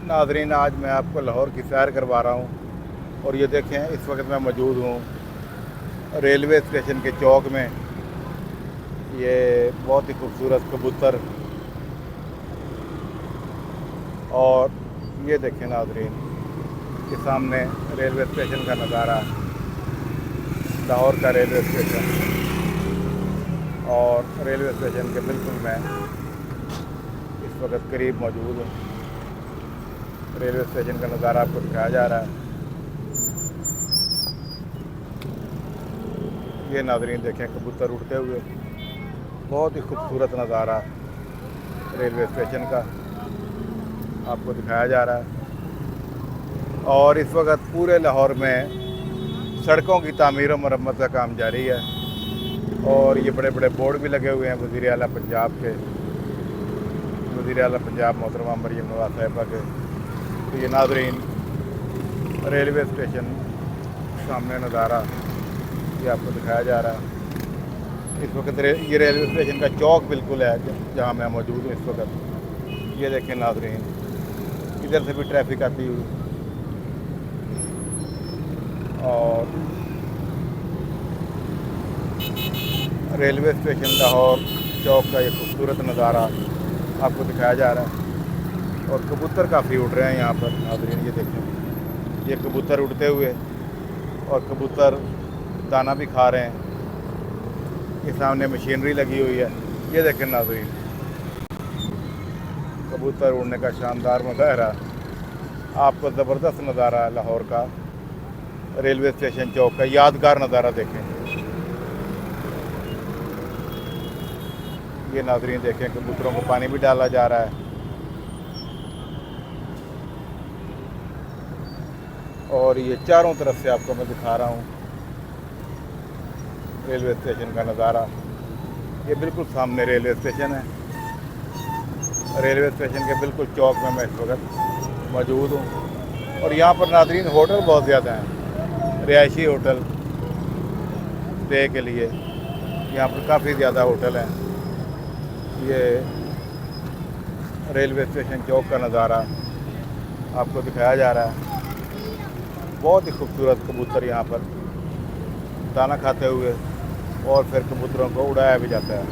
नाज़रीन, आज मैं आपको लाहौर की सैर करवा रहा हूँ और ये देखें, इस वक्त मैं मौजूद हूँ रेलवे स्टेशन के चौक में। ये बहुत ही खूबसूरत कबूतर, और ये देखें नाज़रीन, के सामने रेलवे स्टेशन का नज़ारा, लाहौर का रेलवे स्टेशन। और रेलवे स्टेशन के बिल्कुल मैं इस वक्त करीब मौजूद हूँ। रेलवे स्टेशन का नज़ारा आपको दिखाया जा रहा है। ये नाज़रीन देखें, कबूतर उड़ते हुए, बहुत ही खूबसूरत नज़ारा रेलवे स्टेशन का आपको दिखाया जा रहा है। और इस वक्त पूरे लाहौर में सड़कों की तामीर और मरम्मत का काम जारी है, और ये बड़े बड़े बोर्ड भी लगे हुए हैं वज़ीर आला पंजाब के, वज़ीर आला पंजाब मोहतरमा मरीम नवाज़ साहिबा के। तो ये नाज़रीन रेलवे स्टेशन सामने नज़ारा ये आपको दिखाया जा रहा है। इस वक्त ये रेलवे स्टेशन का चौक बिल्कुल है जहाँ मैं मौजूद हूँ इस वक्त। ये देखें नाज़रीन, इधर से भी ट्रैफिक आती हुई, और रेलवे स्टेशन लाहौर चौक का ये खूबसूरत नज़ारा आपको दिखाया जा रहा है। और कबूतर काफ़ी उड़ रहे हैं यहाँ पर नाज़रीन। ये देखें, ये कबूतर उड़ते हुए, और कबूतर दाना भी खा रहे हैं। ये सामने मशीनरी लगी हुई है। ये देखें नाज़रीन, कबूतर उड़ने का शानदार मुजाहरा, आपको ज़बरदस्त नज़ारा है लाहौर का रेलवे स्टेशन चौक का, यादगार नज़ारा देखें। ये नाज़रीन देखें, कबूतरों को पानी भी डाला जा रहा है, और ये चारों तरफ से आपको मैं दिखा रहा हूँ रेलवे स्टेशन का नज़ारा। ये बिल्कुल सामने रेलवे स्टेशन है। रेलवे स्टेशन के बिल्कुल चौक में मैं इस वक्त मौजूद हूँ, और यहाँ पर नाज़रीन होटल बहुत ज़्यादा हैं, रिहायशी होटल स्टे के लिए यहाँ पर काफ़ी ज़्यादा होटल हैं। ये रेलवे स्टेशन चौक का नज़ारा आपको दिखाया जा रहा है। बहुत ही खूबसूरत कबूतर यहाँ पर दाना खाते हुए, और फिर कबूतरों को उड़ाया भी जाता है।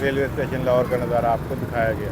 रेलवे स्टेशन लाहौर का नज़ारा आपको दिखाया गया।